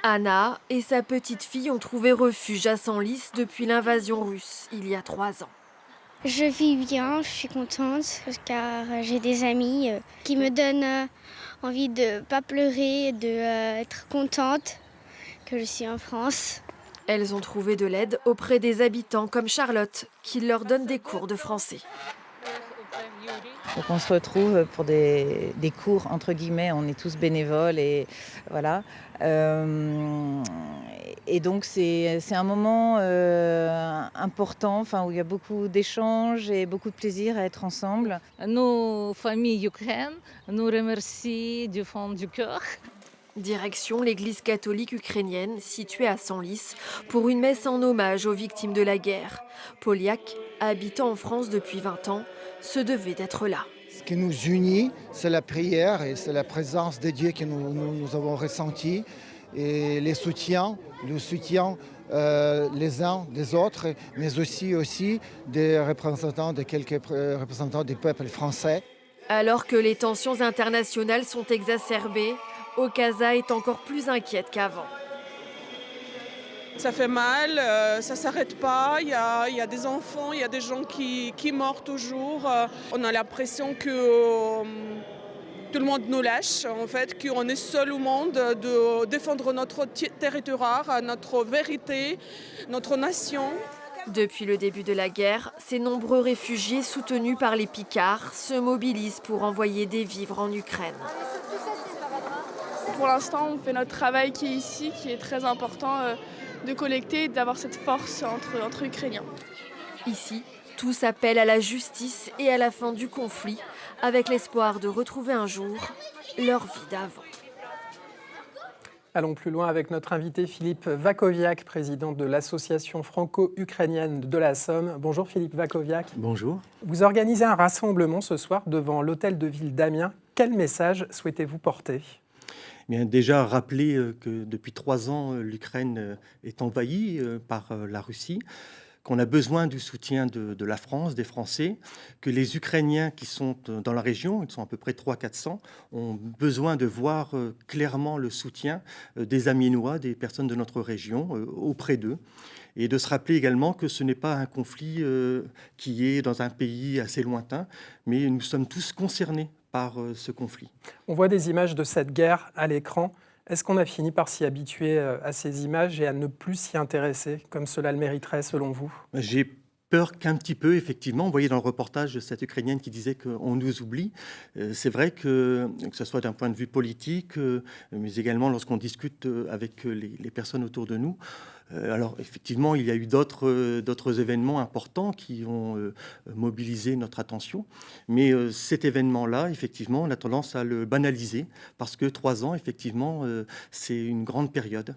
Anna et sa petite fille ont trouvé refuge à Senlis depuis l'invasion russe, il y a 3 ans. Je vis bien, je suis contente car j'ai des amis qui me donnent envie de ne pas pleurer, d'être contente que je suis en France. Elles ont trouvé de l'aide auprès des habitants comme Charlotte, qui leur donne des cours de français. Donc on se retrouve pour des cours, entre guillemets, on est tous bénévoles et voilà. Euh, et donc c'est un moment important, enfin, où il y a beaucoup d'échanges et beaucoup de plaisir à être ensemble. Nos familles ukrainiennes nous remercient du fond du cœur. Direction l'église catholique ukrainienne située à Senlis pour une messe en hommage aux victimes de la guerre. Poliak, habitant en France depuis 20 ans, se devait d'être là. Ce qui nous unit, c'est la prière et c'est la présence de Dieu que nous avons ressenti et le soutien les uns des autres, mais aussi des représentants de quelques représentants du peuple français. Alors que les tensions internationales sont exacerbées, Okaza est encore plus inquiète qu'avant. Ça fait mal, ça ne s'arrête pas, il y a des enfants, il y a des gens qui meurent toujours. On a l'impression que tout le monde nous lâche, en fait, qu'on est seul au monde de défendre notre territoire, notre vérité, notre nation. Depuis le début de la guerre, ces nombreux réfugiés soutenus par les Picards se mobilisent pour envoyer des vivres en Ukraine. Pour l'instant, on fait notre travail qui est ici, qui est très important de collecter et d'avoir cette force entre Ukrainiens. Ici, tous appellent à la justice et à la fin du conflit, avec l'espoir de retrouver un jour leur vie d'avant. Allons plus loin avec notre invité Philippe Wakowiak, président de l'association franco-ukrainienne de la Somme. Bonjour Philippe Wakowiak. Bonjour. Vous organisez un rassemblement ce soir devant l'hôtel de ville d'Amiens. Quel message souhaitez-vous porter ? Bien, déjà rappeler que depuis 3 ans, l'Ukraine est envahie par la Russie, qu'on a besoin du soutien de la France, des Français, que les Ukrainiens qui sont dans la région, ils sont à peu près 300-400, ont besoin de voir clairement le soutien des Amiénois, des personnes de notre région, auprès d'eux. Et de se rappeler également que ce n'est pas un conflit qui est dans un pays assez lointain, mais nous sommes tous concernés par ce conflit. On voit des images de cette guerre à l'écran. Est-ce qu'on a fini par s'y habituer à ces images et à ne plus s'y intéresser, comme cela le mériterait selon vous ? J'ai peur qu'un petit peu, effectivement, vous voyez dans le reportage de cette Ukrainienne qui disait qu'on nous oublie. C'est vrai que ce soit d'un point de vue politique, mais également lorsqu'on discute avec les personnes autour de nous. Alors effectivement, il y a eu d'autres événements importants qui ont mobilisé notre attention. Mais cet événement-là, effectivement, on a tendance à le banaliser parce que 3 ans, effectivement, c'est une grande période.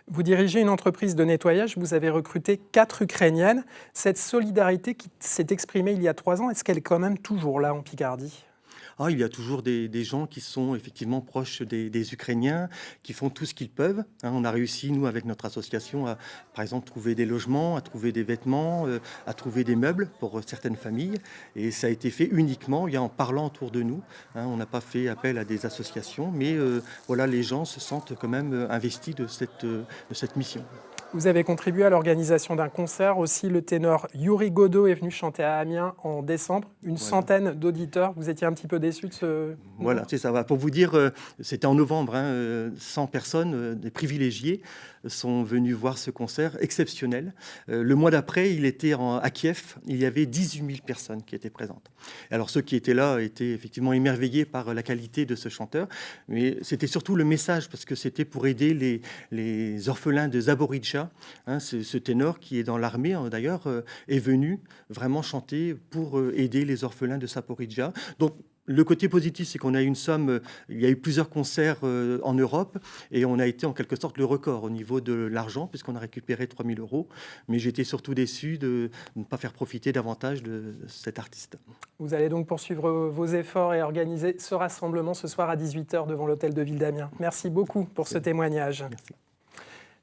Vous dirigez une entreprise de nettoyage, vous avez recruté 4 Ukrainiennes. Cette solidarité qui s'est exprimée il y a 3 ans, est-ce qu'elle est quand même toujours là en Picardie ? Il y a toujours des gens qui sont effectivement proches des Ukrainiens, qui font tout ce qu'ils peuvent. On a réussi, nous, avec notre association, à, par exemple, trouver des logements, à trouver des vêtements, à trouver des meubles pour certaines familles. Et ça a été fait uniquement en parlant autour de nous. On n'a pas fait appel à des associations, mais voilà, les gens se sentent quand même investis de cette mission. Vous avez contribué à l'organisation d'un concert. Aussi, le ténor Yuri Godot est venu chanter à Amiens en décembre. Une centaine d'auditeurs. Vous étiez un petit peu déçus de ce... Voilà, c'est ça. Pour vous dire, c'était en novembre. 100 personnes, des privilégiés, sont venus voir ce concert exceptionnel. Le mois d'après, il était à Kiev. Il y avait 18 000 personnes qui étaient présentes. Alors, ceux qui étaient là étaient effectivement émerveillés par la qualité de ce chanteur. Mais c'était surtout le message, parce que c'était pour aider les orphelins de Zaporijia. Ce ténor qui est dans l'armée, d'ailleurs, est venu vraiment chanter pour aider les orphelins de Zaporijia. Donc, le côté positif, c'est qu'on a eu une somme, il y a eu plusieurs concerts en Europe et on a été en quelque sorte le record au niveau de l'argent puisqu'on a récupéré 3 000 €. Mais j'étais surtout déçu de ne pas faire profiter davantage de cet artiste. Vous allez donc poursuivre vos efforts et organiser ce rassemblement ce soir à 18 h devant l'hôtel de ville d'Amiens. Merci beaucoup pour ce témoignage. Merci.